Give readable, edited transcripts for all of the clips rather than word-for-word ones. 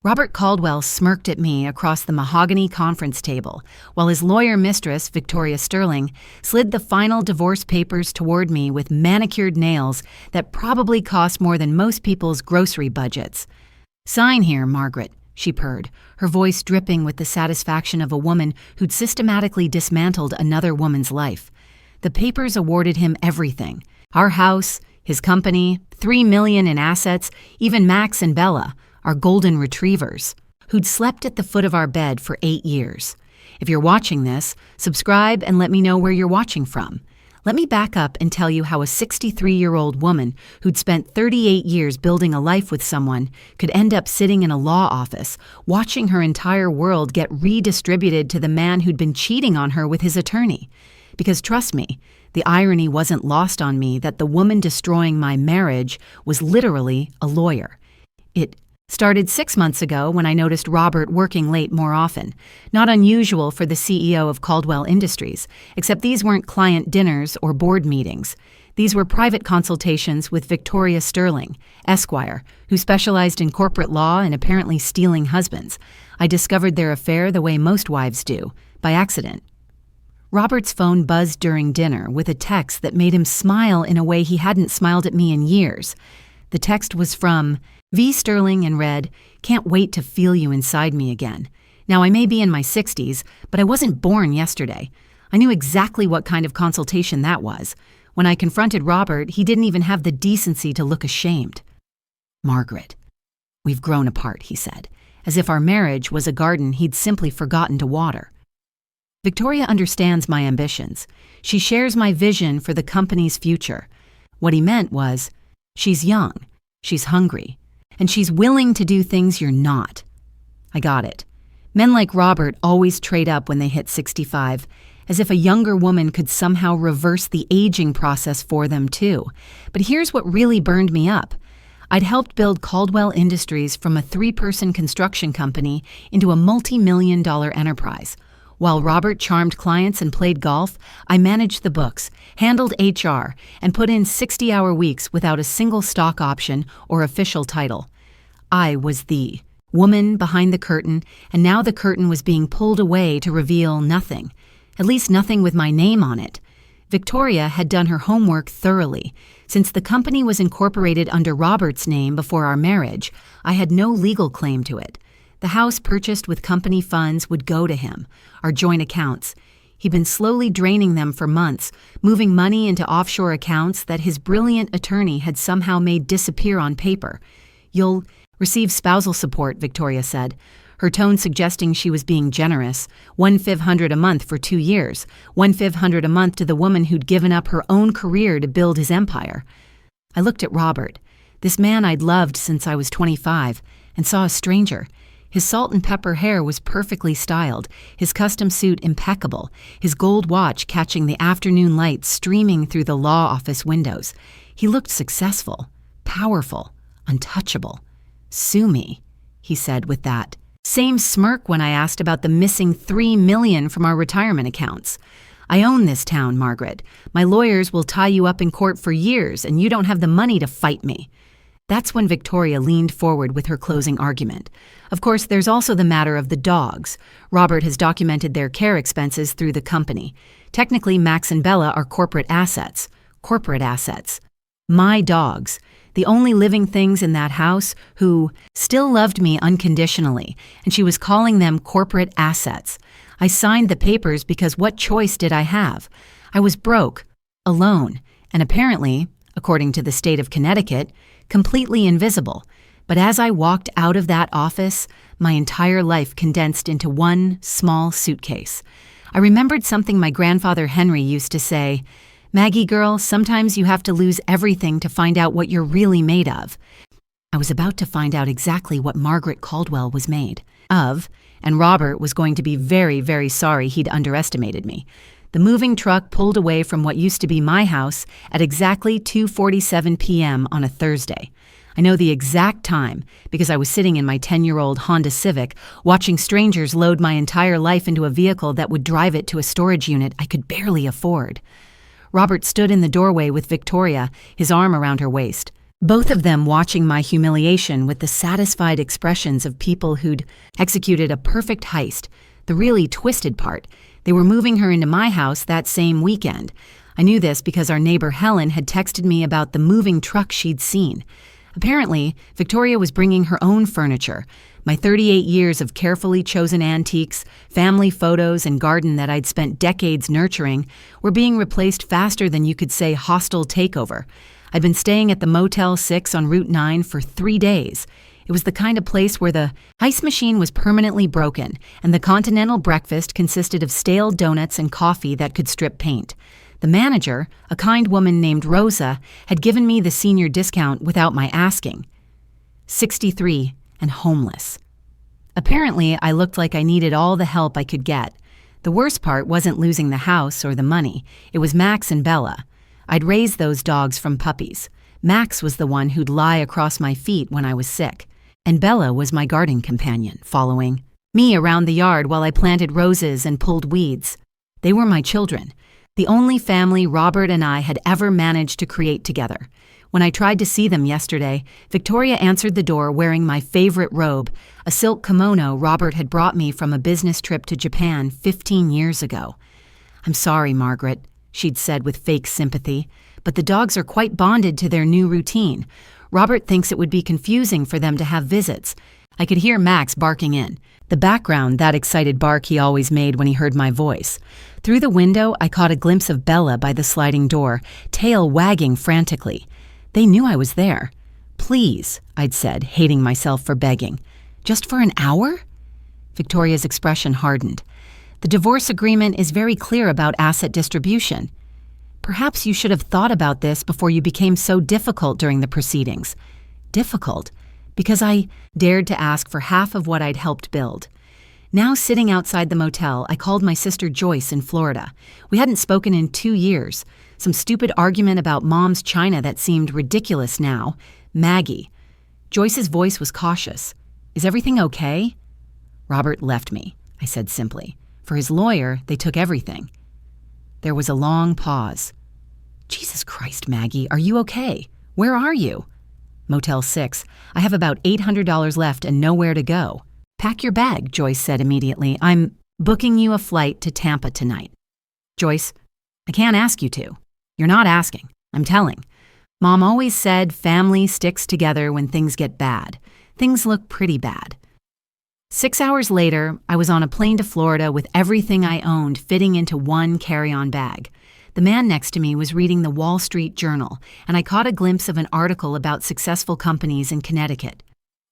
Robert Caldwell smirked at me across the mahogany conference table, while his lawyer mistress, Victoria Sterling, slid the final divorce papers toward me with manicured nails that probably cost more than most people's grocery budgets. "Sign here, Margaret," she purred, her voice dripping with the satisfaction of a woman who'd systematically dismantled another woman's life. The papers awarded him everything: our house, his company, $3 million in assets, even Max and Bella, our golden retrievers, who'd slept at the foot of our bed for 8 years. If you're watching this, subscribe and let me know where you're watching from. Let me back up and tell you how a 63-year-old woman who'd spent 38 years building a life with someone could end up sitting in a law office, watching her entire world get redistributed to the man who'd been cheating on her with his attorney. Because trust me, the irony wasn't lost on me that the woman destroying my marriage was literally a lawyer. It started 6 months ago when I noticed Robert working late more often. Not unusual for the CEO of Caldwell Industries, except these weren't client dinners or board meetings. These were private consultations with Victoria Sterling, Esquire, who specialized in corporate law and apparently stealing husbands. I discovered their affair the way most wives do, by accident. Robert's phone buzzed during dinner with a text that made him smile in a way he hadn't smiled at me in years. The text was from V. Sterling and read, "Can't wait to feel you inside me again. Now, I may be in my 60s, but I wasn't born yesterday." I knew exactly what kind of consultation that was. When I confronted Robert, he didn't even have the decency to look ashamed. "Margaret, we've grown apart," he said, as if our marriage was a garden he'd simply forgotten to water. Victoria understands my ambitions. She shares my vision for the company's future. What he meant was, she's young, she's hungry, and she's willing to do things you're not. I got it. Men like Robert always trade up when they hit 65, as if a younger woman could somehow reverse the aging process for them too. But here's what really burned me up. I'd helped build Caldwell Industries from a 3-person construction company into a multi-million-dollar enterprise. While Robert charmed clients and played golf, I managed the books, handled HR, and put in 60-hour weeks without a single stock option or official title. I was the woman behind the curtain, and now the curtain was being pulled away to reveal nothing, at least nothing with my name on it. Victoria had done her homework thoroughly. Since the company was incorporated under Robert's name before our marriage, I had no legal claim to it. The house purchased with company funds would go to him, our joint accounts. He'd been slowly draining them for months, moving money into offshore accounts that his brilliant attorney had somehow made disappear on paper. "You'll receive spousal support," Victoria said, her tone suggesting she was being generous. $1,500 a month for 2 years, $1,500 a month to the woman who'd given up her own career to build his empire. I looked at Robert, this man I'd loved since I was 25, and saw a stranger. His salt and pepper hair was perfectly styled, his custom suit impeccable, his gold watch catching the afternoon light streaming through the law office windows. He looked successful, powerful, untouchable. "Sue me," he said with that same smirk when I asked about the missing $3 million from our retirement accounts. "I own this town, Margaret. My lawyers will tie you up in court for years, and you don't have the money to fight me." That's when Victoria leaned forward with her closing argument. Of course, there's also the matter of the dogs. Robert has documented their care expenses through the company. Technically, Max and Bella are corporate assets. Corporate assets. My dogs. The only living things in that house who still loved me unconditionally, and she was calling them corporate assets. I signed the papers because what choice did I have? I was broke, alone, and apparently, according to the state of Connecticut, completely invisible. But as I walked out of that office, my entire life condensed into one small suitcase. I remembered something my grandfather Henry used to say, "Maggie girl, sometimes you have to lose everything to find out what you're really made of." I was about to find out exactly what Margaret Caldwell was made of, and Robert was going to be very, very sorry he'd underestimated me. The moving truck pulled away from what used to be my house at exactly 2:47 p.m. on a Thursday. I know the exact time because I was sitting in my 10-year-old Honda Civic watching strangers load my entire life into a vehicle that would drive it to a storage unit I could barely afford. Robert stood in the doorway with Victoria, his arm around her waist. both of them watching my humiliation with the satisfied expressions of people who'd executed a perfect heist. The really twisted part, they were moving her into my house that same weekend. I knew this because our neighbor Helen had texted me about the moving truck she'd seen. Apparently, Victoria was bringing her own furniture. My 38 years of carefully chosen antiques, family photos, and garden that I'd spent decades nurturing were being replaced faster than you could say hostile takeover. I'd been staying at the Motel 6 on Route 9 for 3 days. It was the kind of place where the ice machine was permanently broken, and the continental breakfast consisted of stale donuts and coffee that could strip paint. The manager, a kind woman named Rosa, had given me the senior discount without my asking. 63 and homeless. Apparently, I looked like I needed all the help I could get. The worst part wasn't losing the house or the money. It was Max and Bella. I'd raised those dogs from puppies. Max was the one who'd lie across my feet when I was sick. And Bella was my garden companion, following me around the yard while I planted roses and pulled weeds. They were my children, the only family Robert and I had ever managed to create together. When I tried to see them yesterday, Victoria answered the door wearing my favorite robe, a silk kimono Robert had brought me from a business trip to Japan 15 years ago. "I'm sorry, Margaret," she'd said with fake sympathy, "but the dogs are quite bonded to their new routine. Robert thinks it would be confusing for them to have visits." I could hear Max barking in. The background, that excited bark he always made when he heard my voice. Through the window, I caught a glimpse of Bella by the sliding door, tail wagging frantically. They knew I was there. "Please," I'd said, hating myself for begging. "Just for an hour?" Victoria's expression hardened. "The divorce agreement is very clear about asset distribution. Perhaps you should have thought about this before you became so difficult during the proceedings." Difficult? Because I dared to ask for half of what I'd helped build. Now sitting outside the motel, I called my sister Joyce in Florida. We hadn't spoken in 2 years. Some stupid argument about Mom's china that seemed ridiculous now. Maggie. Joyce's voice was cautious. "Is everything okay?" "Robert left me," I said simply. "For his lawyer, they took everything." There was a long pause. "Jesus Christ, Maggie, are you okay? Where are you?" "Motel 6. I have about $800 left and nowhere to go." "Pack your bag," Joyce said immediately. "I'm booking you a flight to Tampa tonight." "Joyce, I can't ask you to." "You're not asking. I'm telling. Mom always said family sticks together when things get bad. Things look pretty bad." 6 hours later, I was on a plane to Florida with everything I owned fitting into one carry-on bag. The man next to me was reading the Wall Street Journal, and I caught a glimpse of an article about successful companies in Connecticut.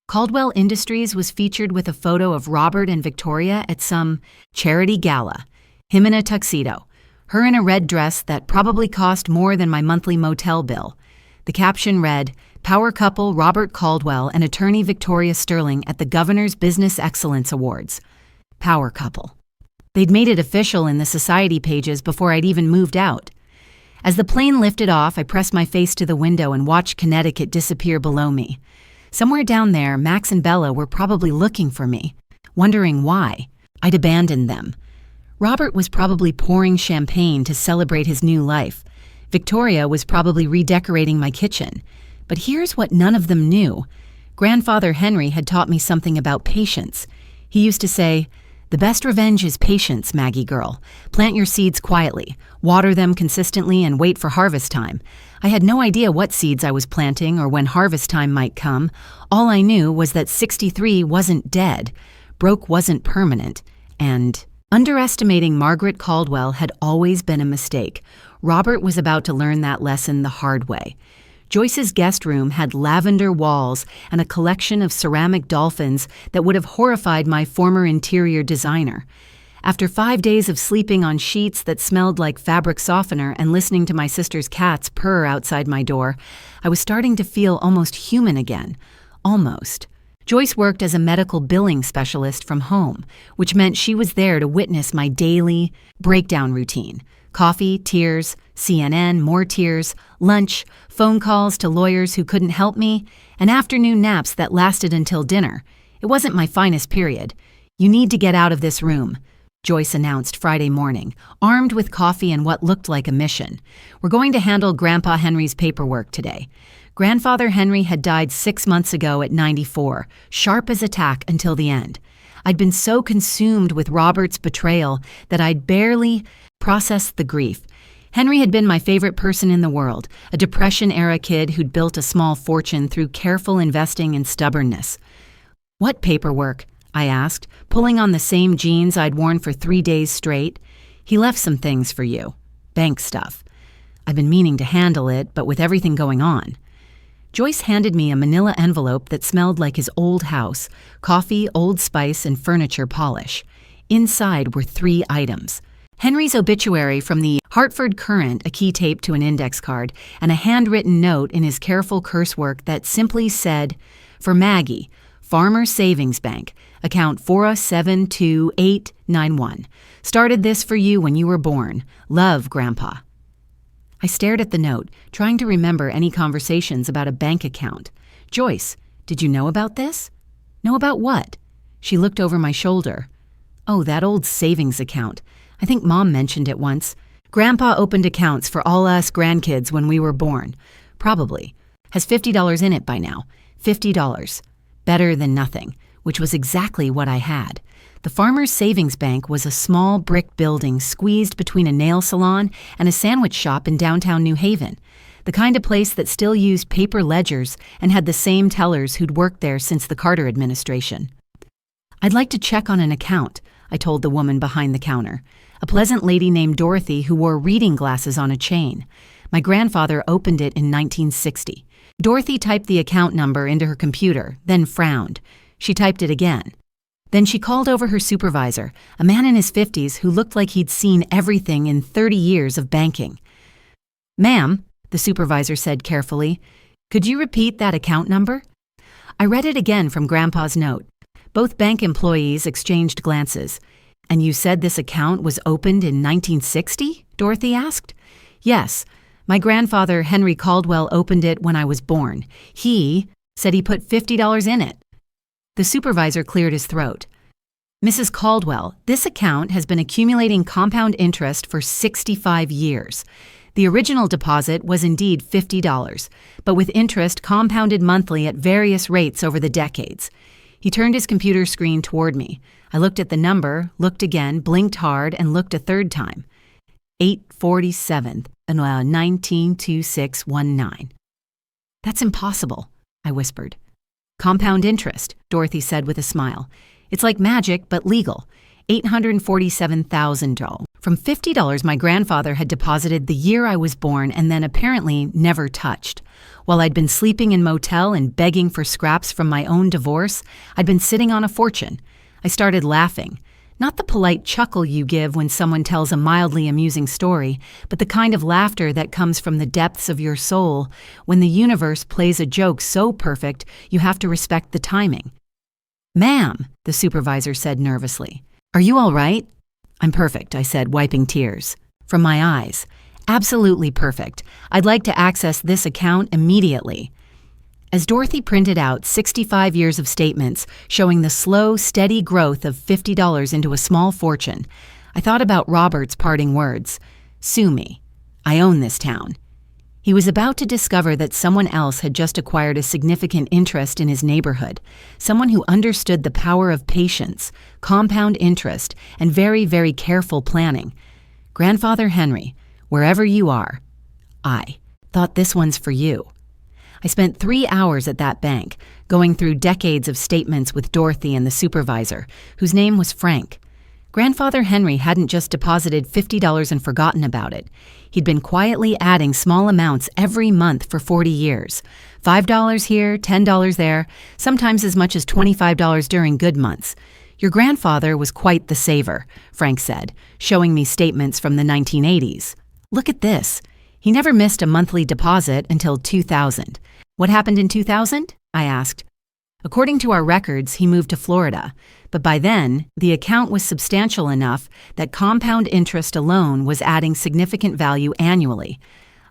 Caldwell Industries was featured with a photo of Robert and Victoria at some charity gala. Him in a tuxedo, her in a red dress that probably cost more than my monthly motel bill. The caption read, "Power couple Robert Caldwell and attorney Victoria Sterling at the Governor's Business Excellence Awards." Power couple. They'd made it official in the society pages before I'd even moved out. As the plane lifted off, I pressed my face to the window and watched Connecticut disappear below me. Somewhere down there, Max and Bella were probably looking for me, wondering why. I'd abandoned them. Robert was probably pouring champagne to celebrate his new life. Victoria was probably redecorating my kitchen. But here's what none of them knew. Grandfather Henry had taught me something about patience. He used to say, "The best revenge is patience, Maggie girl. Plant your seeds quietly, water them consistently, and wait for harvest time." I had no idea what seeds I was planting or when harvest time might come. All I knew was that 63 wasn't dead, broke wasn't permanent, and underestimating Margaret Caldwell had always been a mistake. Robert was about to learn that lesson the hard way. Joyce's guest room had lavender walls and a collection of ceramic dolphins that would have horrified my former interior designer. After 5 days of sleeping on sheets that smelled like fabric softener and listening to my sister's cats purr outside my door, I was starting to feel almost human again. Almost. Joyce worked as a medical billing specialist from home, which meant she was there to witness my daily breakdown routine. Coffee, tears, CNN, more tears, lunch, phone calls to lawyers who couldn't help me, and afternoon naps that lasted until dinner. It wasn't my finest period. "You need to get out of this room," Joyce announced Friday morning, armed with coffee and what looked like a mission. "We're going to handle Grandpa Henry's paperwork today." Grandfather Henry had died 6 months ago at 94, sharp as a tack until the end. I'd been so consumed with Robert's betrayal that I'd barely processed the grief. Henry had been my favorite person in the world, a Depression-era kid who'd built a small fortune through careful investing and stubbornness. "What paperwork?" I asked, pulling on the same jeans I'd worn for 3 days straight. "He left some things for you. Bank stuff." I've been meaning to handle it, but with everything going on. Joyce handed me a manila envelope that smelled like his old house: coffee, Old Spice, and furniture polish. Inside were 3 items: Henry's obituary from the Hartford Courant, a key tape to an index card, and a handwritten note in his careful curse work that simply said, "For Maggie, Farmers Savings Bank, account 4728891. Started this for you when you were born. Love, Grandpa." I stared at the note, trying to remember any conversations about a bank account. "Joyce, did you know about this?" "Know about what?" She looked over my shoulder. "Oh, that old savings account. I think Mom mentioned it once. Grandpa opened accounts for all us grandkids when we were born. Probably. Has $50 in it by now. $50. Better than nothing," which was exactly what I had. The Farmers Savings Bank was a small brick building squeezed between a nail salon and a sandwich shop in downtown New Haven, the kind of place that still used paper ledgers and had the same tellers who'd worked there since the Carter administration. "I'd like to check on an account," I told the woman behind the counter, a pleasant lady named Dorothy who wore reading glasses on a chain. My grandfather opened it in 1960. Dorothy typed the account number into her computer, then frowned. She typed it again. Then she called over her supervisor, a man in his 50s who looked like he'd seen everything in 30 years of banking. "Ma'am," the supervisor said carefully, "could you repeat that account number?" I read it again from Grandpa's note. Both bank employees exchanged glances. "And you said this account was opened in 1960? Dorothy asked. "Yes. My grandfather, Henry Caldwell, opened it when I was born. He said he put $50 in it." The supervisor cleared his throat. "Mrs. Caldwell, this account has been accumulating compound interest for 65 years. The original deposit was indeed $50, but with interest compounded monthly at various rates over the decades." He turned his computer screen toward me. I looked at the number, looked again, blinked hard, and looked a third time. 8/47th, 192619. "That's impossible," I whispered. "Compound interest," Dorothy said with a smile. "It's like magic, but legal. $847,000 from $50 my grandfather had deposited the year I was born and then apparently never touched. While I'd been sleeping in motel and begging for scraps from my own divorce, I'd been sitting on a fortune. I started laughing. Not the polite chuckle you give when someone tells a mildly amusing story, but the kind of laughter that comes from the depths of your soul when the universe plays a joke so perfect you have to respect the timing. "Ma'am," the supervisor said nervously, "are you all right?" "I'm perfect," I said, wiping tears from my eyes. "Absolutely perfect. I'd like to access this account immediately." As Dorothy printed out 65 years of statements showing the slow, steady growth of $50 into a small fortune, I thought about Robert's parting words. "Sue me. I own this town." He was about to discover that someone else had just acquired a significant interest in his neighborhood, someone who understood the power of patience, compound interest, and very, very careful planning. "Grandfather Henry, wherever you are, I thought this one's for you." I spent 3 hours at that bank, going through decades of statements with Dorothy and the supervisor, whose name was Frank. Grandfather Henry hadn't just deposited $50 and forgotten about it. He'd been quietly adding small amounts every month for 40 years. $5 here, $10 there, sometimes as much as $25 during good months. "Your grandfather was quite the saver," Frank said, showing me statements from the 1980s. "Look at this. He never missed a monthly deposit until 2000. What happened in 2000? I asked. According to our records, he moved to Florida, but by then, the account was substantial enough that compound interest alone was adding significant value annually.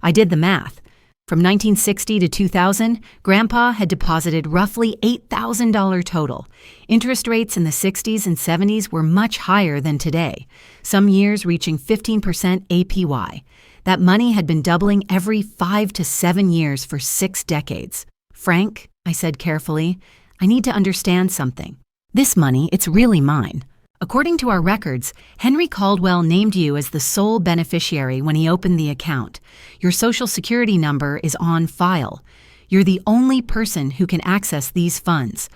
I did the math. From 1960 to 2000, Grandpa had deposited roughly $8,000 total. Interest rates in the 60s and 70s were much higher than today, some years reaching 15% APY. That money had been doubling every 5 to 7 years for 6 decades. "Frank," I said carefully, "I need to understand something. This money, it's really mine. According to our records, Henry Caldwell named you as the sole beneficiary when he opened the account. Your Social Security number is on file. You're the only person who can access these funds.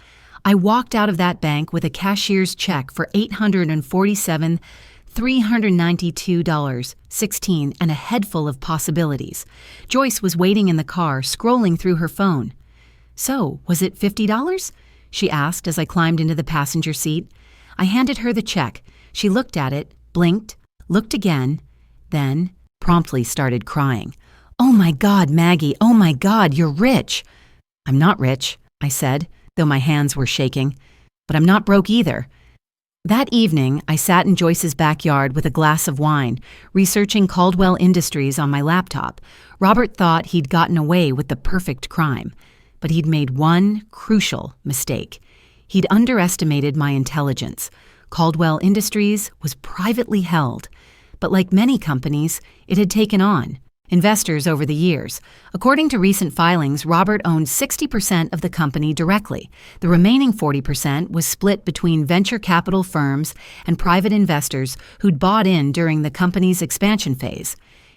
I walked out of that bank with a cashier's check for $847,392.16 and a head full of possibilities. Joyce was waiting in the car, scrolling through her phone. "So, was it $50? She asked as I climbed into the passenger seat. I handed her the check. She looked at it, blinked, looked again, then promptly started crying. "Oh my God, Maggie, oh my God, you're rich." "I'm not rich," I said, though my hands were shaking. "But I'm not broke either." That evening, I sat in Joyce's backyard with a glass of wine, researching Caldwell Industries on my laptop. Robert thought he'd gotten away with the perfect crime, but he'd made one crucial mistake. He'd underestimated my intelligence. Caldwell Industries was privately held, but like many companies, it had taken on investors over the years. According to recent filings, Robert owned 60% of the company directly. The remaining 40% was split between venture capital firms and private investors who'd bought in during the company's expansion phase.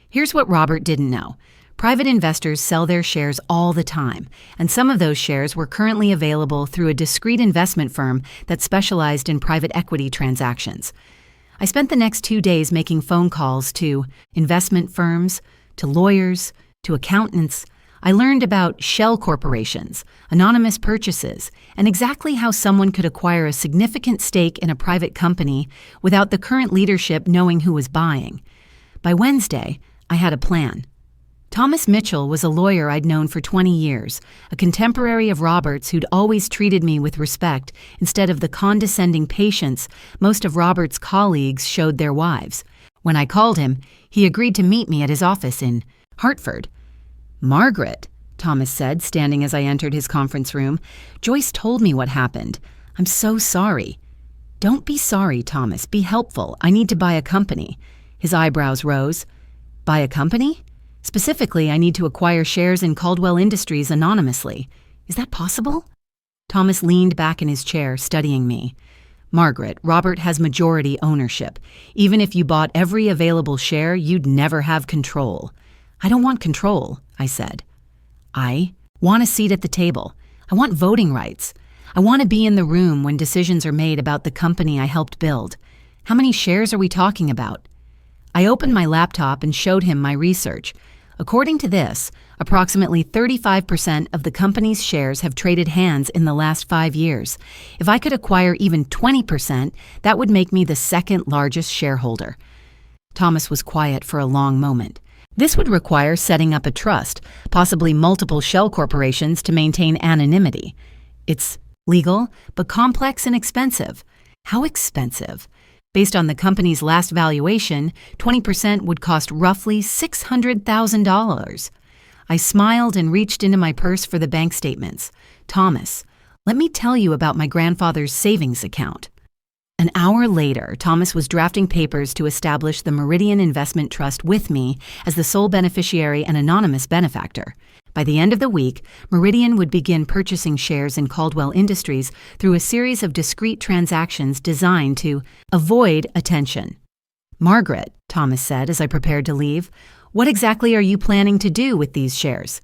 Here's what Robert didn't know. Private investors sell their shares all the time, and some of those shares were currently available through a discrete investment firm that specialized in private equity transactions. I spent the next 2 days making phone calls to investment firms, to lawyers, to accountants. I learned about shell corporations, anonymous purchases, and exactly how someone could acquire a significant stake in a private company without the current leadership knowing who was buying. By Wednesday, I had a plan. Thomas Mitchell was a lawyer I'd known for 20 years, a contemporary of Robert's who'd always treated me with respect instead of the condescending patience most of Robert's colleagues showed their wives. When I called him, he agreed to meet me at his office in Hartford. "Margaret," Thomas said, standing as I entered his conference room, "Joyce told me what happened. I'm so sorry." "Don't be sorry, Thomas. Be helpful. I need to buy a company." His eyebrows rose. "Buy a company? Specifically, I need to acquire shares in Caldwell Industries anonymously. Is that possible?" Thomas leaned back in his chair, studying me. "Margaret, Robert has majority ownership. Even if you bought every available share, you'd never have control." "I don't want control," I said. "I want a seat at the table. I want voting rights. I want to be in the room when decisions are made about the company I helped build. How many shares are we talking about?" I opened my laptop and showed him my research. According to this, approximately 35% of the company's shares have traded hands in the last 5 years. If I could acquire even 20%, that would make me the second largest shareholder. Thomas was quiet for a long moment. This would require setting up a trust, possibly multiple shell corporations to maintain anonymity. It's legal, but complex and expensive. How expensive? Based on the company's last valuation, 20% would cost roughly $600,000. I smiled and reached into my purse for the bank statements. "Thomas, let me tell you about my grandfather's savings account." An hour later, Thomas was drafting papers to establish the Meridian Investment Trust with me as the sole beneficiary and anonymous benefactor. By the end of the week, Meridian would begin purchasing shares in Caldwell Industries through a series of discrete transactions designed to avoid attention. "Margaret," Thomas said as I prepared to leave, "what exactly are you planning to do with these shares?"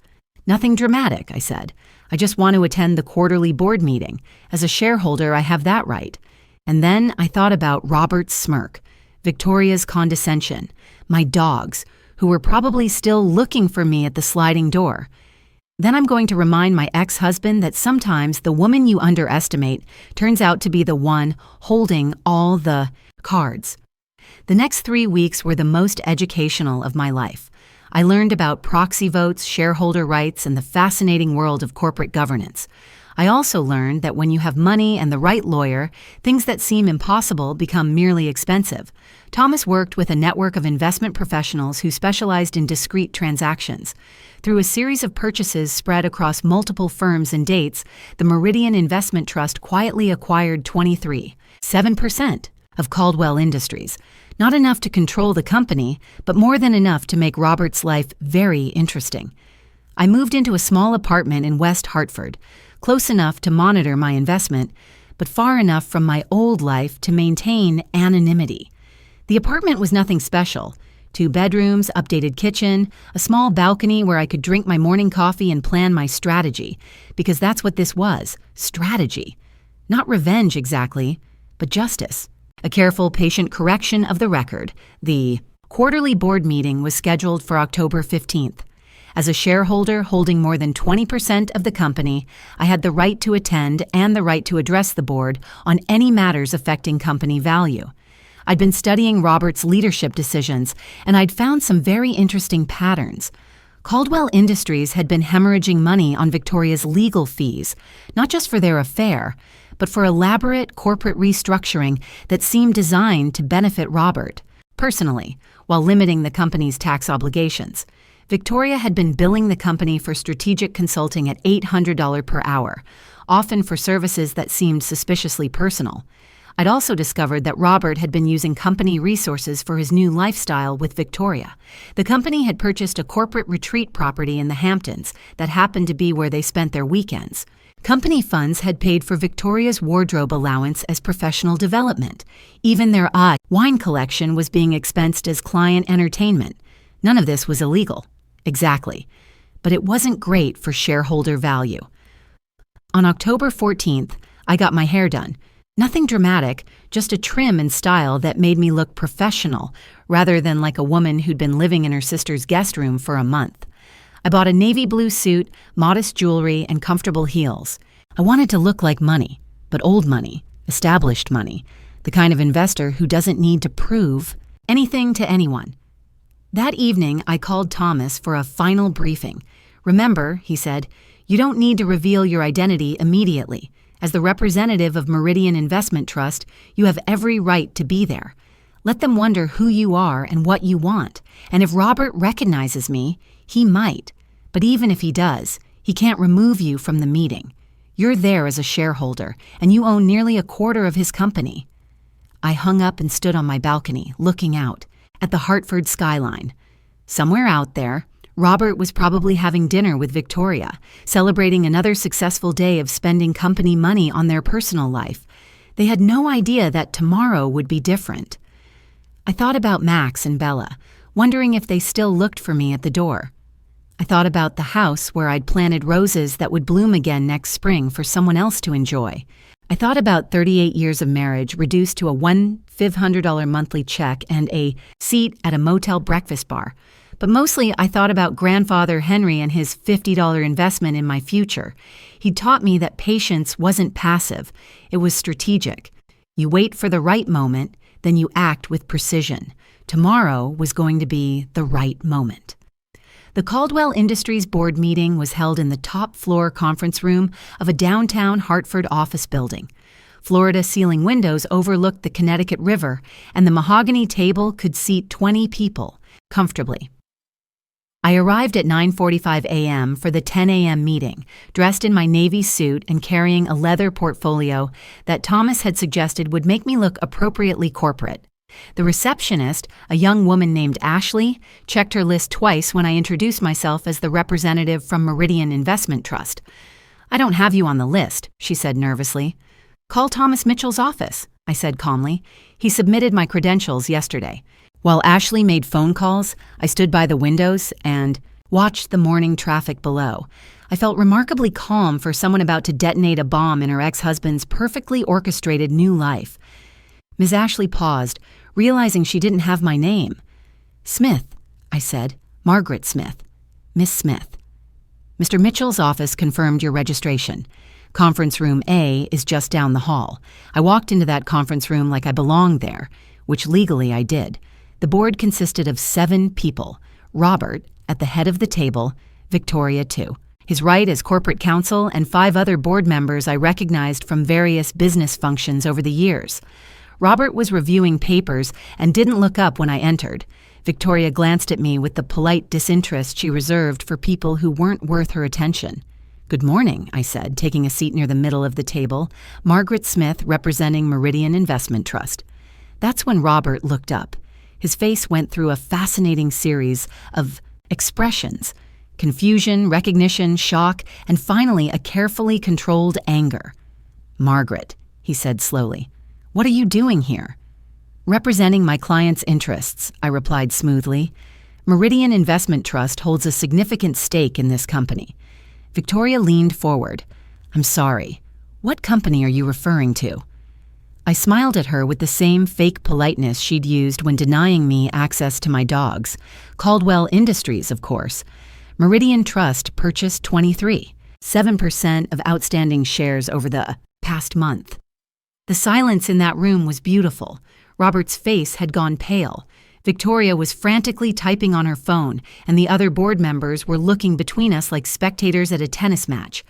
"Nothing dramatic," I said. "I just want to attend the quarterly board meeting. As a shareholder, I have that right." And then I thought about Robert's smirk, Victoria's condescension, my dogs, who were probably still looking for me at the sliding door. Then I'm going to remind my ex-husband that sometimes the woman you underestimate turns out to be the one holding all the cards. The next 3 weeks were the most educational of my life. I learned about proxy votes, shareholder rights, and the fascinating world of corporate governance. I also learned that when you have money and the right lawyer, things that seem impossible become merely expensive. Thomas worked with a network of investment professionals who specialized in discrete transactions. Through a series of purchases spread across multiple firms and dates, the Meridian Investment Trust quietly acquired 23.7% of Caldwell Industries. Not enough to control the company, but more than enough to make Robert's life very interesting. I moved into a small apartment in West Hartford, close enough to monitor my investment, but far enough from my old life to maintain anonymity. The apartment was nothing special. 2 bedrooms, updated kitchen, a small balcony where I could drink my morning coffee and plan my strategy, because that's what this was, strategy. Not revenge exactly, but justice. A careful, patient correction of the record. The quarterly board meeting was scheduled for October 15th. As a shareholder holding more than 20% of the company, I had the right to attend and the right to address the board on any matters affecting company value. I'd been studying Robert's leadership decisions, and I'd found some very interesting patterns. Caldwell Industries had been hemorrhaging money on Victoria's legal fees, not just for their affair, but for elaborate corporate restructuring that seemed designed to benefit Robert personally, while limiting the company's tax obligations. Victoria had been billing the company for strategic consulting at $800 per hour, often for services that seemed suspiciously personal. I'd also discovered that Robert had been using company resources for his new lifestyle with Victoria. The company had purchased a corporate retreat property in the Hamptons that happened to be where they spent their weekends. Company funds had paid for Victoria's wardrobe allowance as professional development. Even their odd wine collection was being expensed as client entertainment. None of this was illegal. Exactly. But it wasn't great for shareholder value. On October 14th, I got my hair done. Nothing dramatic, just a trim and style that made me look professional, rather than like a woman who'd been living in her sister's guest room for a month. I bought a navy blue suit, modest jewelry, and comfortable heels. I wanted to look like money, but old money, established money, the kind of investor who doesn't need to prove anything to anyone. That evening, I called Thomas for a final briefing. "Remember," he said, "you don't need to reveal your identity immediately. As the representative of Meridian Investment Trust, you have every right to be there. Let them wonder who you are and what you want. And if Robert recognizes me, he might. But even if he does, he can't remove you from the meeting. You're there as a shareholder, and you own nearly a quarter of his company." I hung up and stood on my balcony, looking out at the Hartford skyline. Somewhere out there, Robert was probably having dinner with Victoria, celebrating another successful day of spending company money on their personal life. They had no idea that tomorrow would be different. I thought about Max and Bella, wondering if they still looked for me at the door. I thought about the house where I'd planted roses that would bloom again next spring for someone else to enjoy. I thought about 38 years of marriage reduced to a $1,500 monthly check and a seat at a motel breakfast bar. But mostly I thought about Grandfather Henry and his $50 investment in my future. He taught me that patience wasn't passive, it was strategic. You wait for the right moment, then you act with precision. Tomorrow was going to be the right moment. The Caldwell Industries board meeting was held in the top floor conference room of a downtown Hartford office building. Floor-to-ceiling windows overlooked the Connecticut River, and the mahogany table could seat 20 people, comfortably. I arrived at 9:45 a.m. for the 10 a.m. meeting, dressed in my navy suit and carrying a leather portfolio that Thomas had suggested would make me look appropriately corporate. The receptionist, a young woman named Ashley, checked her list twice when I introduced myself as the representative from Meridian Investment Trust. "I don't have you on the list," she said nervously. "Call Thomas Mitchell's office," I said calmly. "He submitted my credentials yesterday." While Ashley made phone calls, I stood by the windows and watched the morning traffic below. I felt remarkably calm for someone about to detonate a bomb in her ex-husband's perfectly orchestrated new life. Ms. Ashley paused, realizing she didn't have my name. "Smith," I said. "Margaret Smith. Miss Smith." "Mr. Mitchell's office confirmed your registration. Conference room A is just down the hall." I walked into that conference room like I belonged there, which legally I did. The board consisted of 7 people. Robert, at the head of the table, Victoria too. His right as corporate counsel, and 5 other board members I recognized from various business functions over the years. Robert was reviewing papers and didn't look up when I entered. Victoria glanced at me with the polite disinterest she reserved for people who weren't worth her attention. "Good morning," I said, taking a seat near the middle of the table, Margaret Smith representing Meridian Investment Trust. That's when Robert looked up. His face went through a fascinating series of expressions: confusion, recognition, shock, and finally a carefully controlled anger. "Margaret," he said slowly, "what are you doing here?" "Representing my client's interests," I replied smoothly. "Meridian Investment Trust holds a significant stake in this company." Victoria leaned forward. "I'm sorry. What company are you referring to?" I smiled at her with the same fake politeness she'd used when denying me access to my dogs. Caldwell Industries, of course. Meridian Trust purchased 7% of outstanding shares over the past month. The silence in that room was beautiful. Robert's face had gone pale. Victoria was frantically typing on her phone, and the other board members were looking between us like spectators at a tennis match.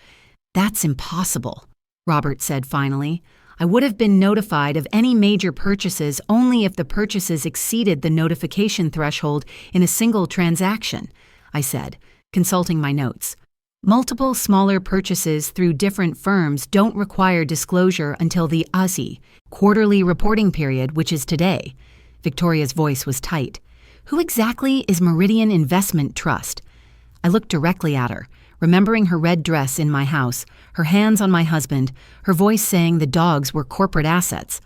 "That's impossible," Robert said finally. "I would have been notified of any major purchases only if the purchases exceeded the notification threshold in a single transaction," I said, consulting my notes. "Multiple smaller purchases through different firms don't require disclosure until the USI quarterly reporting period, which is today." Victoria's voice was tight. "Who exactly is Meridian Investment Trust?" I looked directly at her, remembering her red dress in my house, her hands on my husband, her voice saying the dogs were corporate assets.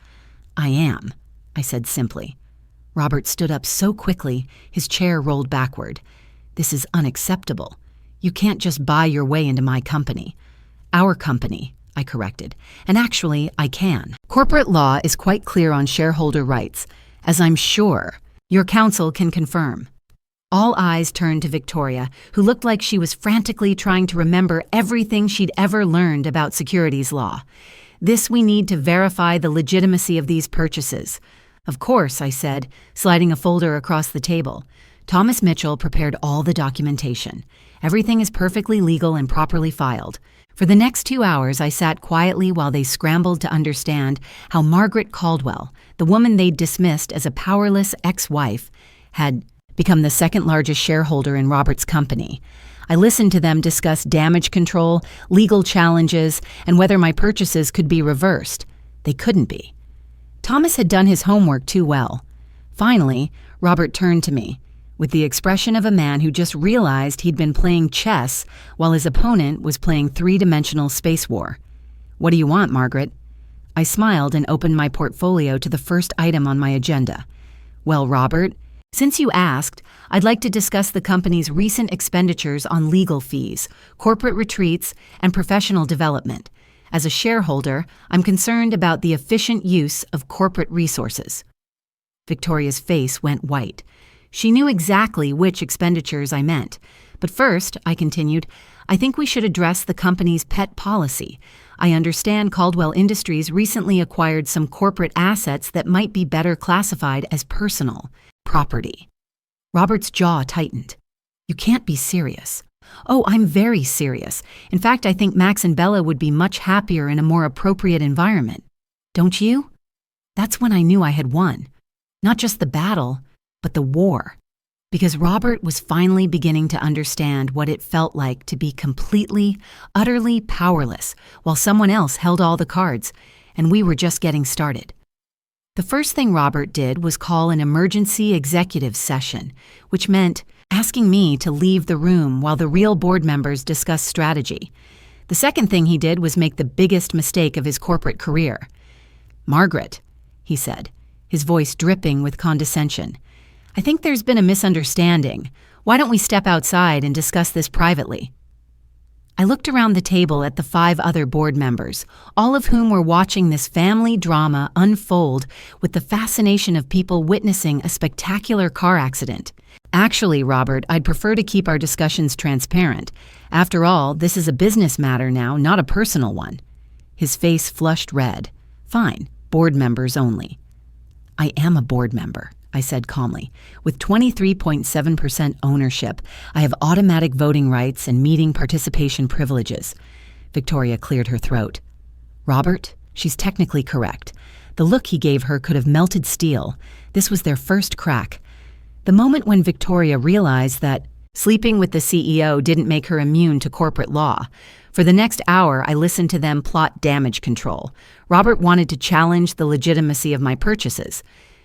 "I am," I said simply. Robert stood up so quickly, his chair rolled backward. "This is unacceptable. You can't just buy your way into my company." "Our company," I corrected. "And actually, I can. Corporate law is quite clear on shareholder rights, as I'm sure your counsel can confirm." All eyes turned to Victoria, who looked like she was frantically trying to remember everything she'd ever learned about securities law. "This we need to verify the legitimacy of these purchases." "Of course," I said, sliding a folder across the table. "Thomas Mitchell prepared all the documentation. Everything is perfectly legal and properly filed." For the next 2 hours, I sat quietly while they scrambled to understand how Margaret Caldwell, the woman they'd dismissed as a powerless ex-wife, had become the second largest shareholder in Robert's company. I listened to them discuss damage control, legal challenges, and whether my purchases could be reversed. They couldn't be. Thomas had done his homework too well. Finally, Robert turned to me, with the expression of a man who just realized he'd been playing chess while his opponent was playing three-dimensional space war. "What do you want, Margaret?" I smiled and opened my portfolio to the first item on my agenda. "Well, Robert, since you asked, I'd like to discuss the company's recent expenditures on legal fees, corporate retreats, and professional development. As a shareholder, I'm concerned about the efficient use of corporate resources." Victoria's face went white. She knew exactly which expenditures I meant. "But first," I continued, "I think we should address the company's pet policy. I understand Caldwell Industries recently acquired some corporate assets that might be better classified as personal property." Robert's jaw tightened. "You can't be serious." "Oh, I'm very serious. In fact, I think Max and Bella would be much happier in a more appropriate environment. Don't you?" That's when I knew I had won. Not just the battle, but the war. Because Robert was finally beginning to understand what it felt like to be completely, utterly powerless while someone else held all the cards, and we were just getting started. The first thing Robert did was call an emergency executive session, which meant asking me to leave the room while the real board members discussed strategy. The second thing he did was make the biggest mistake of his corporate career. "Margaret," he said, his voice dripping with condescension, "I think there's been a misunderstanding. Why don't we step outside and discuss this privately?" I looked around the table at the 5 other board members, all of whom were watching this family drama unfold with the fascination of people witnessing a spectacular car accident. "Actually, Robert, I'd prefer to keep our discussions transparent. After all, this is a business matter now, not a personal one." His face flushed red. "Fine, board members only." "I am a board member," I said calmly. "With 23.7% ownership, I have automatic voting rights and meeting participation privileges." Victoria cleared her throat. "Robert, she's technically correct." The look he gave her could have melted steel. This was their first crack. The moment when Victoria realized that sleeping with the CEO didn't make her immune to corporate law. For the next hour, I listened to them plot damage control. Robert wanted to challenge the legitimacy of my purchases.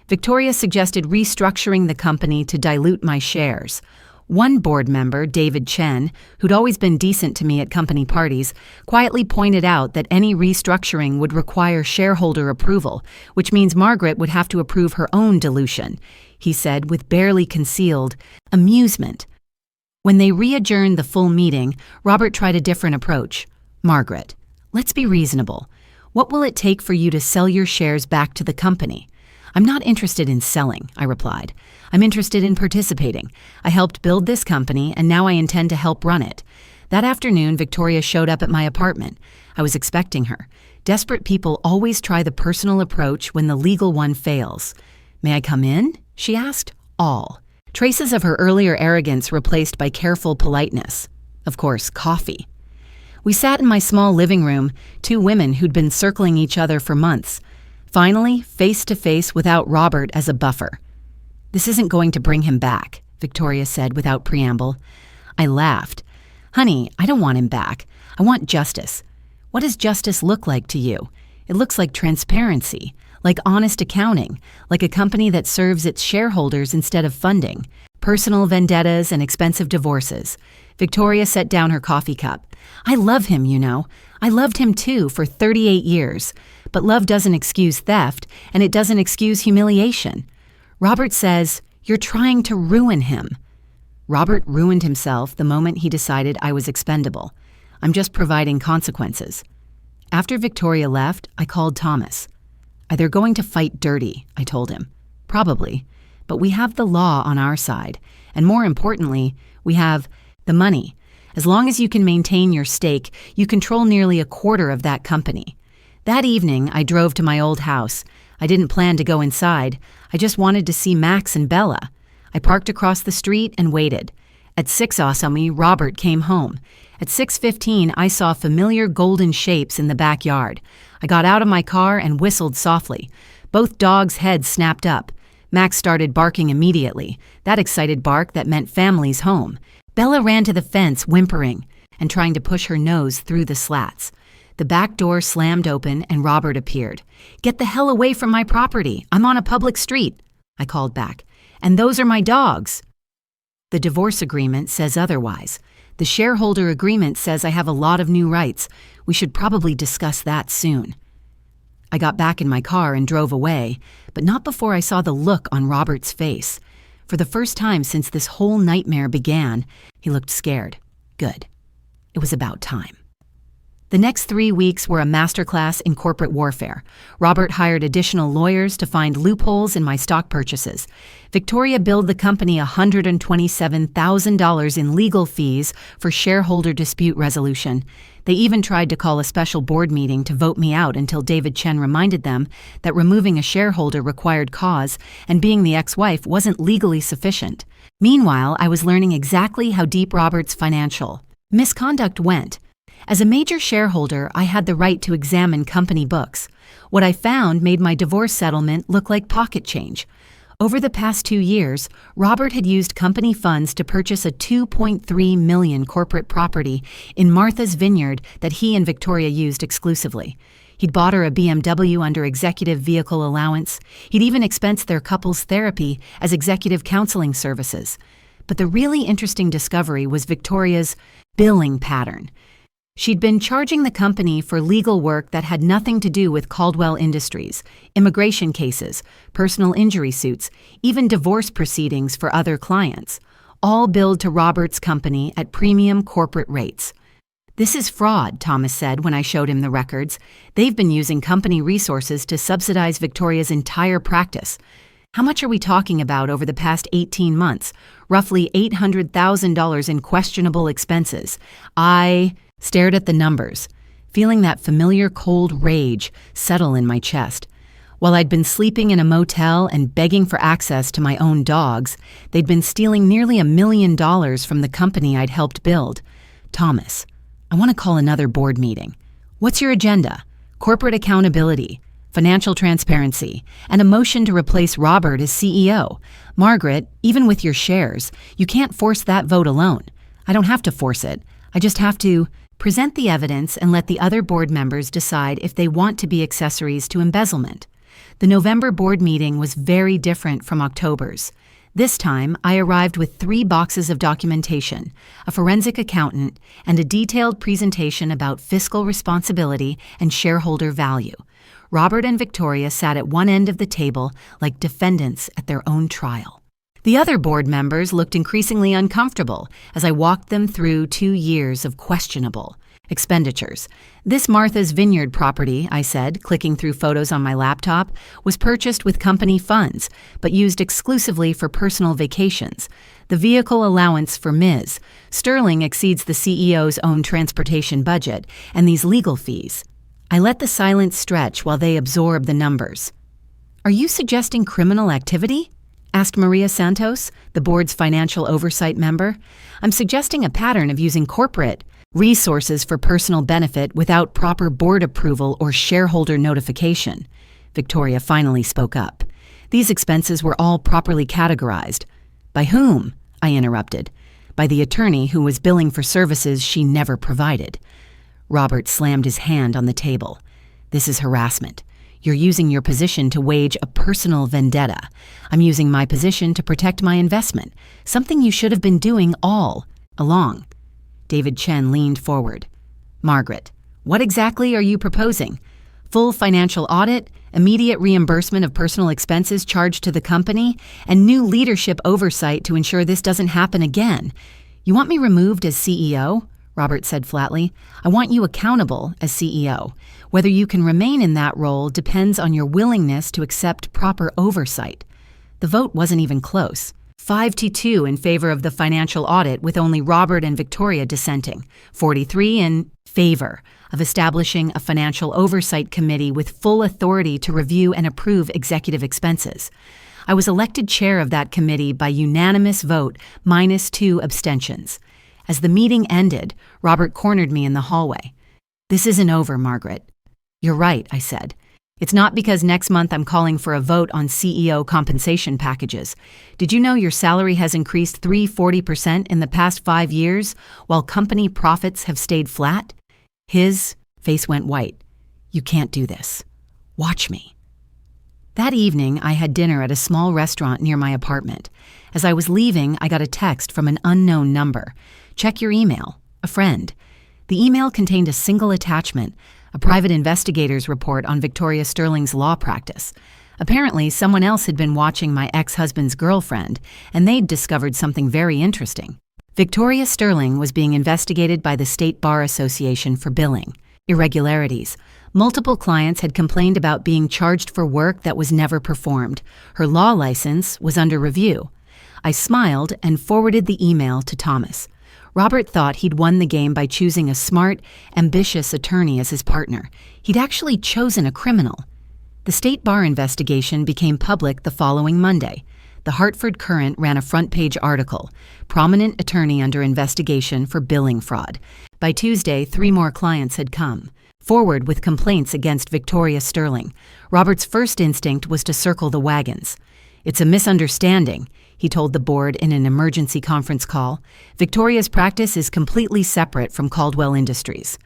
Victoria suggested restructuring the company to dilute my shares. One board member, David Chen, who'd always been decent to me at company parties, quietly pointed out that any restructuring would require shareholder approval, which means Margaret would have to approve her own dilution, he said with barely concealed amusement. When they re-adjourned the full meeting, Robert tried a different approach. Margaret, let's be reasonable. What will it take for you to sell your shares back to the company? I'm not interested in selling, I replied. I'm interested in participating. I helped build this company, and now I intend to help run it. That afternoon, Victoria showed up at my apartment. I was expecting her. Desperate people always try the personal approach when the legal one fails. May I come in? She asked. All. Traces of her earlier arrogance replaced by careful politeness. Of course, coffee. We sat in my small living room, two women who'd been circling each other for months. Finally, face to face without Robert as a buffer. This isn't going to bring him back, Victoria said without preamble. I laughed. Honey, I don't want him back. I want justice. What does justice look like to you? It looks like transparency, like honest accounting, like a company that serves its shareholders instead of funding, personal vendettas and expensive divorces. Victoria set down her coffee cup. I love him, you know. I loved him too for 38 years. But love doesn't excuse theft, and it doesn't excuse humiliation. Robert says, you're trying to ruin him. Robert ruined himself the moment he decided I was expendable. I'm just providing consequences. After Victoria left, I called Thomas. They're going to fight dirty, I told him. Probably. But we have the law on our side. And more importantly, we have the money. As long as you can maintain your stake, you control nearly a quarter of that company. That evening, I drove to my old house. I didn't plan to go inside. I just wanted to see Max and Bella. I parked across the street and waited. At 6 awesome, Robert came home. At 6:15, I saw familiar golden shapes in the backyard. I got out of my car and whistled softly. Both dogs' heads snapped up. Max started barking immediately, that excited bark that meant family's home. Bella ran to the fence, whimpering, and trying to push her nose through the slats. The back door slammed open and Robert appeared. Get the hell away from my property. I'm on a public street, I called back. And those are my dogs. The divorce agreement says otherwise. The shareholder agreement says I have a lot of new rights. We should probably discuss that soon. I got back in my car and drove away, but not before I saw the look on Robert's face. For the first time since this whole nightmare began, he looked scared. Good. It was about time. The next 3 weeks were a masterclass in corporate warfare. Robert hired additional lawyers to find loopholes in my stock purchases. Victoria billed the company $127,000 in legal fees for shareholder dispute resolution. They even tried to call a special board meeting to vote me out until David Chen reminded them that removing a shareholder required cause and being the ex-wife wasn't legally sufficient. Meanwhile, I was learning exactly how deep Robert's financial misconduct went. As a major shareholder, I had the right to examine company books. What I found made my divorce settlement look like pocket change. Over the past 2 years, Robert had used company funds to purchase a $2.3 million corporate property in Martha's Vineyard that he and Victoria used exclusively. He'd bought her a BMW under executive vehicle allowance. He'd even expensed their couple's therapy as executive counseling services. But the really interesting discovery was Victoria's billing pattern. She'd been charging the company for legal work that had nothing to do with Caldwell Industries, immigration cases, personal injury suits, even divorce proceedings for other clients, all billed to Robert's company at premium corporate rates. This is fraud, Thomas said when I showed him the records. They've been using company resources to subsidize Victoria's entire practice. How much are we talking about over the past 18 months? Roughly $800,000 in questionable expenses. I stared at the numbers, feeling that familiar cold rage settle in my chest. While I'd been sleeping in a motel and begging for access to my own dogs, they'd been stealing nearly $1 million from the company I'd helped build. Thomas, I want to call another board meeting. What's your agenda? Corporate accountability, financial transparency, and a motion to replace Robert as CEO. Margaret, even with your shares, you can't force that vote alone. I don't have to force it. I just have to present the evidence and let the other board members decide if they want to be accessories to embezzlement. The November board meeting was very different from October's. This time, I arrived with 3 boxes of documentation, a forensic accountant, and a detailed presentation about fiscal responsibility and shareholder value. Robert and Victoria sat at one end of the table like defendants at their own trial. The other board members looked increasingly uncomfortable as I walked them through 2 years of questionable expenditures. This Martha's Vineyard property, I said, clicking through photos on my laptop, was purchased with company funds, but used exclusively for personal vacations. The vehicle allowance for Ms. Sterling exceeds the CEO's own transportation budget, and these legal fees. I let the silence stretch while they absorbed the numbers. "Are you suggesting criminal activity?" asked Maria Santos, the board's financial oversight member. "I'm suggesting a pattern of using corporate resources for personal benefit without proper board approval or shareholder notification." Victoria finally spoke up. "These expenses were all properly categorized." "By whom?" I interrupted. "By the attorney who was billing for services she never provided." Robert slammed his hand on the table. "This is harassment. You're using your position to wage a personal vendetta. I'm using my position to protect my investment, something you should have been doing all along." David Chen leaned forward. "Margaret, what exactly are you proposing? Full financial audit, immediate reimbursement of personal expenses charged to the company, and new leadership oversight to ensure this doesn't happen again. You want me removed as CEO?" Robert said flatly. "I want you accountable as CEO. Whether you can remain in that role depends on your willingness to accept proper oversight." The vote wasn't even close. 5-2 in favor of the financial audit, with only Robert and Victoria dissenting. 43 in favor of establishing a financial oversight committee with full authority to review and approve executive expenses. I was elected chair of that committee by unanimous vote, -2 abstentions. As the meeting ended, Robert cornered me in the hallway. "This isn't over, Margaret." "You're right," I said. "It's not because next month I'm calling for a vote on CEO compensation packages. Did you know your salary has increased 340% in the past 5 years, while company profits have stayed flat?" His face went white. "You can't do this. Watch me." That evening, I had dinner at a small restaurant near my apartment. As I was leaving, I got a text from an unknown number. "Check your email. A friend." The email contained a single attachment, a private investigator's report on Victoria Sterling's law practice. Apparently, someone else had been watching my ex-husband's girlfriend, and they'd discovered something very interesting. Victoria Sterling was being investigated by the State Bar Association for billing irregularities. Multiple clients had complained about being charged for work that was never performed. Her law license was under review. I smiled and forwarded the email to Thomas. Robert thought he'd won the game by choosing a smart, ambitious attorney as his partner. He'd actually chosen a criminal. The State Bar investigation became public the following Monday. The Hartford Courant ran a front-page article, "Prominent attorney under investigation for billing fraud." By Tuesday, 3 more clients had come forward with complaints against Victoria Sterling. Robert's first instinct was to circle the wagons. "It's a misunderstanding," he told the board in an emergency conference call. "Victoria's practice is completely separate from Caldwell Industries.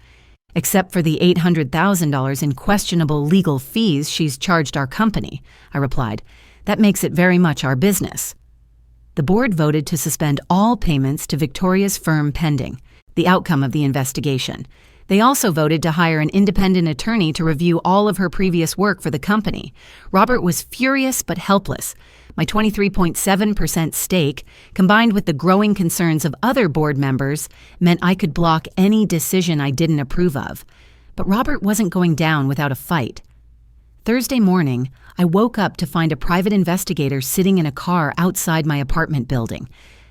Except for the $800,000 in questionable legal fees she's charged our company," I replied. "That makes it very much our business." The board voted to suspend all payments to Victoria's firm pending the outcome of the investigation. They also voted to hire an independent attorney to review all of her previous work for the company. Robert was furious but helpless. My 23.7% stake, combined with the growing concerns of other board members, meant I could block any decision I didn't approve of. But Robert wasn't going down without a fight. Thursday morning, I woke up to find a private investigator sitting in a car outside my apartment building.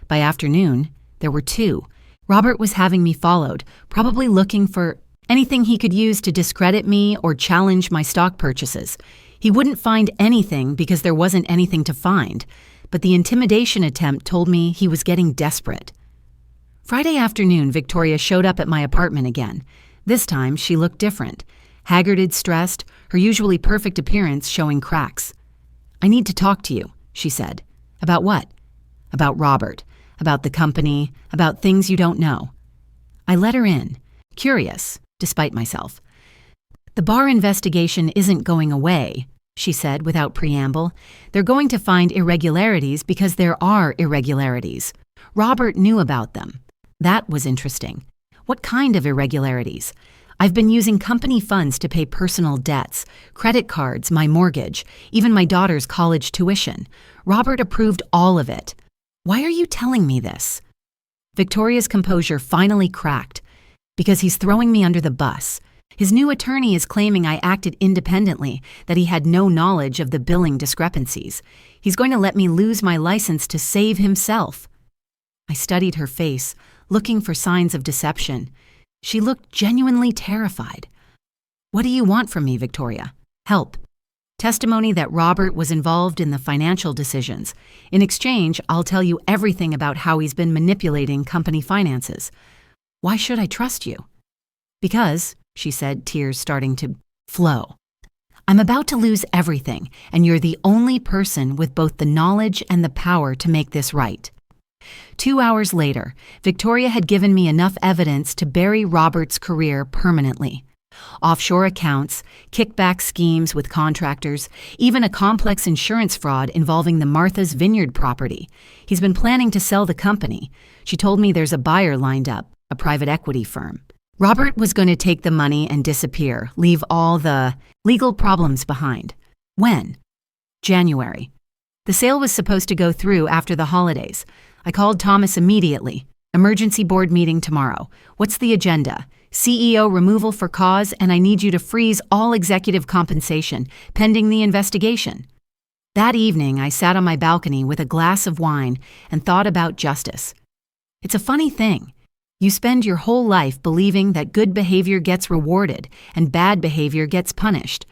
By afternoon, there were 2. Robert was having me followed, probably looking for anything he could use to discredit me or challenge my stock purchases. He wouldn't find anything because there wasn't anything to find, but the intimidation attempt told me he was getting desperate. Friday afternoon, Victoria showed up at my apartment again. This time, she looked different. Haggarded, stressed, her usually perfect appearance showing cracks. "I need to talk to you," she said. "About what?" "About Robert. About the company, about things you don't know." I let her in, curious, despite myself. "The bar investigation isn't going away," she said without preamble. They're going to find irregularities because there are irregularities. Robert knew about them. That was interesting. What kind of irregularities? I've been using company funds to pay personal debts, credit cards, my mortgage, even my daughter's college tuition. Robert approved all of it. Why are you telling me this? Victoria's composure finally cracked. Because he's throwing me under the bus. His new attorney is claiming I acted independently, that he had no knowledge of the billing discrepancies. He's going to let me lose my license to save himself. I studied her face, looking for signs of deception. She looked genuinely terrified. What do you want from me, Victoria? Help. Testimony that Robert was involved in the financial decisions. In exchange, I'll tell you everything about how he's been manipulating company finances. Why should I trust you? Because, she said, tears starting to flow. I'm about to lose everything, and you're the only person with both the knowledge and the power to make this right. 2 hours later, Victoria had given me enough evidence to bury Robert's career permanently. Offshore accounts, kickback schemes with contractors, even a complex insurance fraud involving the Martha's Vineyard property. He's been planning to sell the company. She told me there's a buyer lined up, a private equity firm. Robert was going to take the money and disappear, leave all the legal problems behind. When? January. The sale was supposed to go through after the holidays. I called Thomas immediately. Emergency board meeting tomorrow. What's the agenda? CEO removal for cause, and I need you to freeze all executive compensation, pending the investigation. That evening, I sat on my balcony with a glass of wine and thought about justice. It's a funny thing. You spend your whole life believing that good behavior gets rewarded and bad behavior gets punished.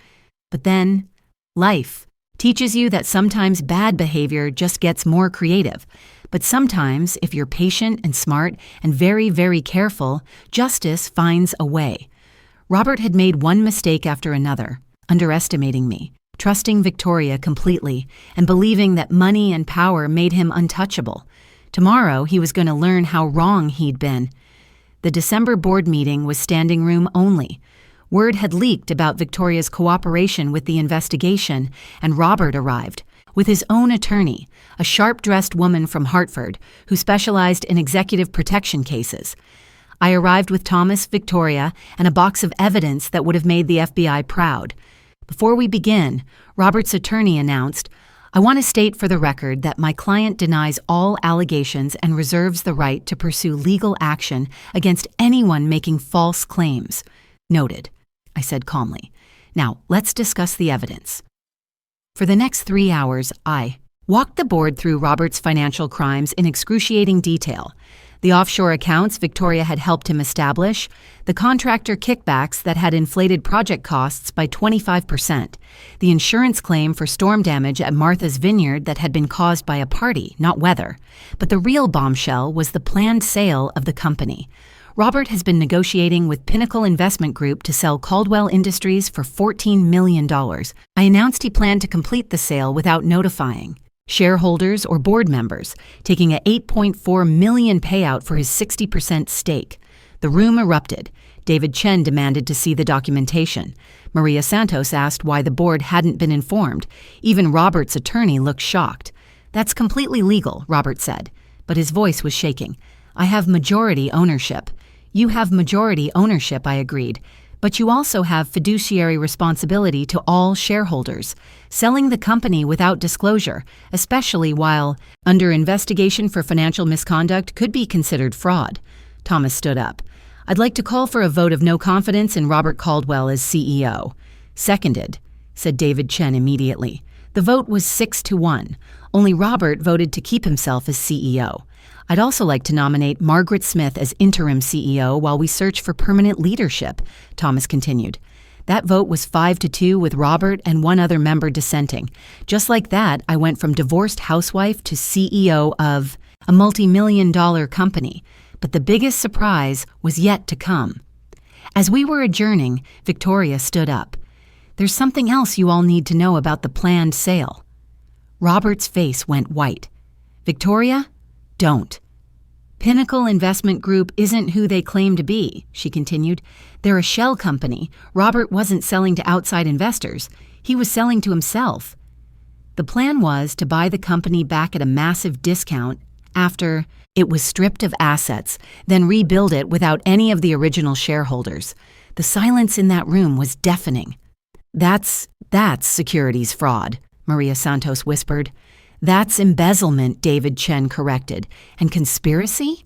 But then, life teaches you that sometimes bad behavior just gets more creative. But sometimes, if you're patient and smart and very, very careful, justice finds a way. Robert had made one mistake after another, underestimating me, trusting Victoria completely, and believing that money and power made him untouchable. Tomorrow, he was going to learn how wrong he'd been. The December board meeting was standing room only. Word had leaked about Victoria's cooperation with the investigation, and Robert arrived, with his own attorney, a sharp-dressed woman from Hartford who specialized in executive protection cases. I arrived with Thomas, Victoria, and a box of evidence that would have made the FBI proud. Before we begin, Robert's attorney announced, I want to state for the record that my client denies all allegations and reserves the right to pursue legal action against anyone making false claims. Noted, I said calmly. Now, let's discuss the evidence. For the next 3 hours, I walked the board through Robert's financial crimes in excruciating detail. The offshore accounts Victoria had helped him establish, the contractor kickbacks that had inflated project costs by 25%, the insurance claim for storm damage at Martha's Vineyard that had been caused by a party, not weather. But the real bombshell was the planned sale of the company. Robert has been negotiating with Pinnacle Investment Group to sell Caldwell Industries for $14 million. I announced he planned to complete the sale without notifying shareholders or board members, taking a $8.4 million payout for his 60% stake. The room erupted. David Chen demanded to see the documentation. Maria Santos asked why the board hadn't been informed. Even Robert's attorney looked shocked. That's completely legal, Robert said, but his voice was shaking. I have majority ownership. You have majority ownership, I agreed. But you also have fiduciary responsibility to all shareholders. Selling the company without disclosure, especially while under investigation for financial misconduct, could be considered fraud. Thomas stood up. I'd like to call for a vote of no confidence in Robert Caldwell as CEO. Seconded, said David Chen immediately. The vote was 6-1. Only Robert voted to keep himself as CEO. I'd also like to nominate Margaret Smith as interim CEO while we search for permanent leadership, Thomas continued. That vote was 5-2 with Robert and one other member dissenting. Just like that, I went from divorced housewife to CEO of a multi-million-dollar company. But the biggest surprise was yet to come. As we were adjourning, Victoria stood up. There's something else you all need to know about the planned sale. Robert's face went white. Victoria? Don't. Pinnacle Investment Group isn't who they claim to be, she continued. They're a shell company. Robert wasn't selling to outside investors. He was selling to himself. The plan was to buy the company back at a massive discount after it was stripped of assets, then rebuild it without any of the original shareholders. The silence in that room was deafening. That's securities fraud, Maria Santos whispered. That's embezzlement, David Chen corrected. And conspiracy?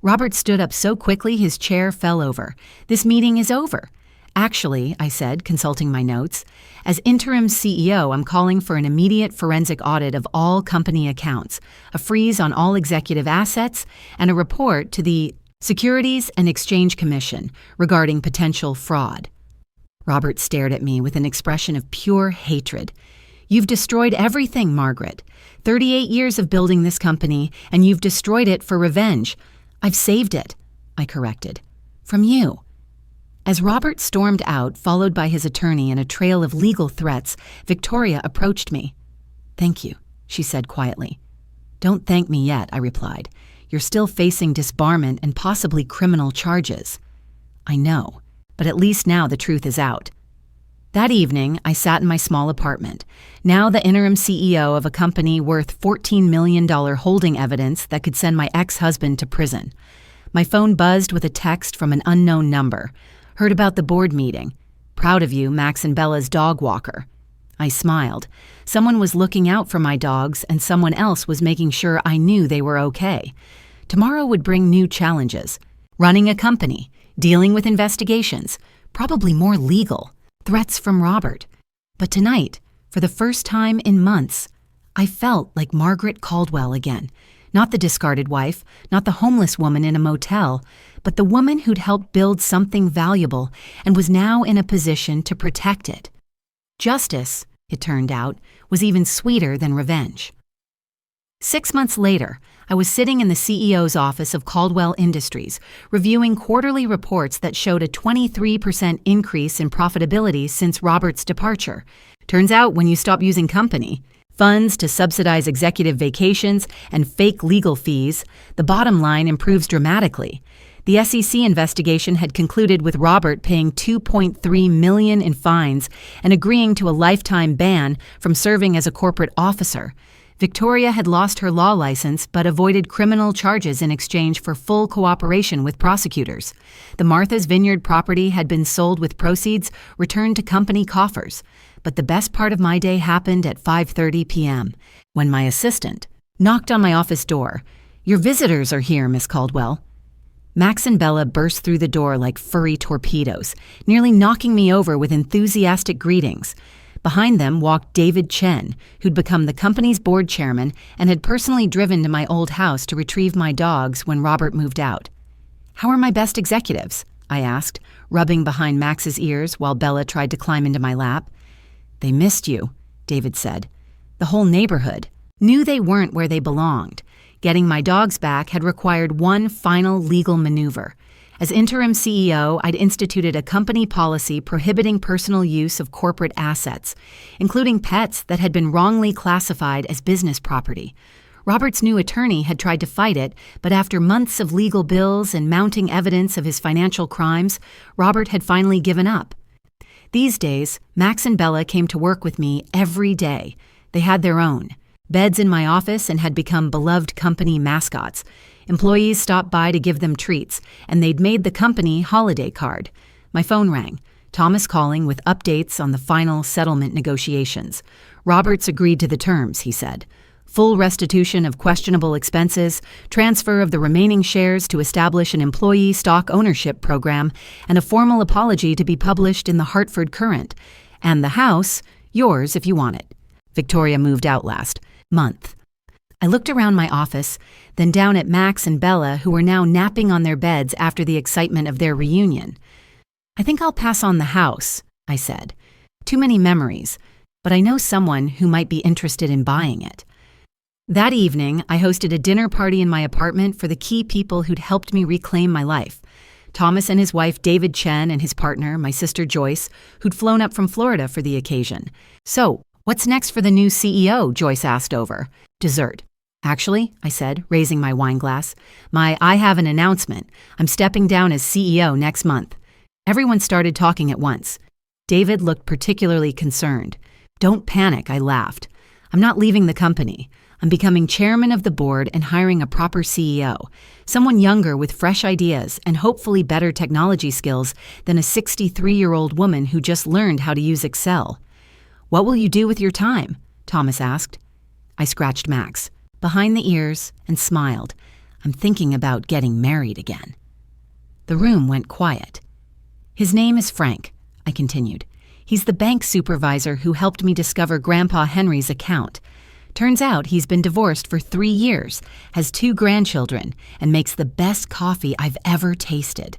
Robert stood up so quickly his chair fell over. This meeting is over. Actually, I said, consulting my notes, as interim CEO, I'm calling for an immediate forensic audit of all company accounts, a freeze on all executive assets, and a report to the Securities and Exchange Commission regarding potential fraud. Robert stared at me with an expression of pure hatred. You've destroyed everything, Margaret. 38 years of building this company, and you've destroyed it for revenge. I've saved it, I corrected. From you. As Robert stormed out, followed by his attorney in a trail of legal threats, Victoria approached me. Thank you, she said quietly. Don't thank me yet, I replied. You're still facing disbarment and possibly criminal charges. I know, but at least now the truth is out. That evening, I sat in my small apartment, now the interim CEO of a company worth $14 million holding evidence that could send my ex-husband to prison. My phone buzzed with a text from an unknown number. Heard about the board meeting. Proud of you, Max and Bella's dog walker. I smiled. Someone was looking out for my dogs, and someone else was making sure I knew they were okay. Tomorrow would bring new challenges. Running a company, dealing with investigations, probably more legal, threats from Robert. But tonight, for the first time in months, I felt like Margaret Caldwell again. Not the discarded wife, not the homeless woman in a motel, but the woman who'd helped build something valuable and was now in a position to protect it. Justice, it turned out, was even sweeter than revenge. 6 months later, I was sitting in the CEO's office of Caldwell Industries, reviewing quarterly reports that showed a 23% increase in profitability since Robert's departure. Turns out when you stop using company, funds to subsidize executive vacations, and fake legal fees, the bottom line improves dramatically. The SEC investigation had concluded with Robert paying $2.3 million in fines and agreeing to a lifetime ban from serving as a corporate officer. Victoria had lost her law license but avoided criminal charges in exchange for full cooperation with prosecutors. The Martha's Vineyard property had been sold with proceeds returned to company coffers. But the best part of my day happened at 5:30 p.m. when my assistant knocked on my office door. Your visitors are here, Miss Caldwell. Max and Bella burst through the door like furry torpedoes, nearly knocking me over with enthusiastic greetings. Behind them walked David Chen, who'd become the company's board chairman and had personally driven to my old house to retrieve my dogs when Robert moved out. How are my best executives? I asked, rubbing behind Max's ears while Bella tried to climb into my lap. They missed you, David said. The whole neighborhood knew they weren't where they belonged. Getting my dogs back had required one final legal maneuver. As interim CEO, I'd instituted a company policy prohibiting personal use of corporate assets, including pets that had been wrongly classified as business property. Robert's new attorney had tried to fight it, but after months of legal bills and mounting evidence of his financial crimes, Robert had finally given up. These days, Max and Bella came to work with me every day. They had their own beds in my office and had become beloved company mascots. Employees stopped by to give them treats, and they'd made the company holiday card. My phone rang. Thomas calling with updates on the final settlement negotiations. Roberts agreed to the terms, he said. Full restitution of questionable expenses, transfer of the remaining shares to establish an employee stock ownership program, and a formal apology to be published in the Hartford Courant. And the house, yours if you want it. Victoria moved out last month. I looked around my office, then down at Max and Bella, who were now napping on their beds after the excitement of their reunion. I think I'll pass on the house, I said. Too many memories, but I know someone who might be interested in buying it. That evening, I hosted a dinner party in my apartment for the key people who'd helped me reclaim my life. Thomas and his wife David Chen and his partner, my sister Joyce, who'd flown up from Florida for the occasion. So, what's next for the new CEO? Joyce asked over. Dessert. Actually, I said, raising my wine glass, I have an announcement. I'm stepping down as CEO next month. Everyone started talking at once. David looked particularly concerned. Don't panic, I laughed. I'm not leaving the company. I'm becoming chairman of the board and hiring a proper CEO, someone younger with fresh ideas and hopefully better technology skills than a 63-year-old woman who just learned how to use Excel. What will you do with your time? Thomas asked. I scratched Max behind the ears and smiled. I'm thinking about getting married again. The room went quiet. His name is Frank, I continued. He's the bank supervisor who helped me discover Grandpa Henry's account. Turns out he's been divorced for 3 years, has 2 grandchildren, and makes the best coffee I've ever tasted.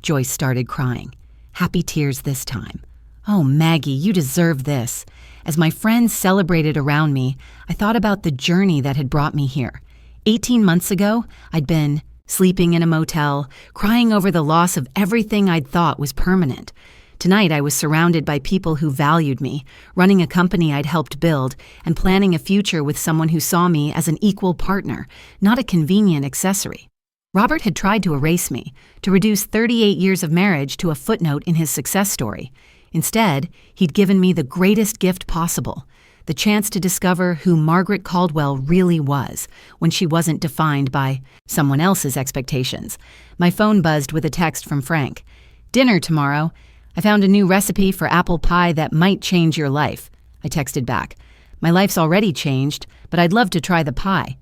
Joyce started crying. Happy tears this time. Oh, Maggie, you deserve this. As my friends celebrated around me, I thought about the journey that had brought me here. 18 months ago, I'd been sleeping in a motel, crying over the loss of everything I'd thought was permanent. Tonight, I was surrounded by people who valued me, running a company I'd helped build, and planning a future with someone who saw me as an equal partner, not a convenient accessory. Robert had tried to erase me, to reduce 38 years of marriage to a footnote in his success story. Instead, he'd given me the greatest gift possible, the chance to discover who Margaret Caldwell really was when she wasn't defined by someone else's expectations. My phone buzzed with a text from Frank. Dinner tomorrow. I found a new recipe for apple pie that might change your life. I texted back. My life's already changed, but I'd love to try the pie.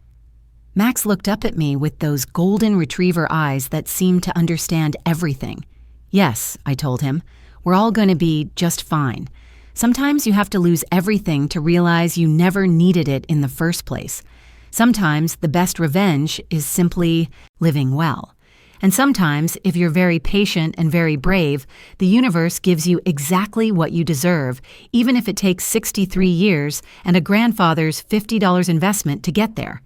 Max looked up at me with those golden retriever eyes that seemed to understand everything. Yes, I told him. We're all going to be just fine. Sometimes you have to lose everything to realize you never needed it in the first place. Sometimes the best revenge is simply living well. And sometimes, if you're very patient and very brave, the universe gives you exactly what you deserve, even if it takes 63 years and a grandfather's $50 investment to get there.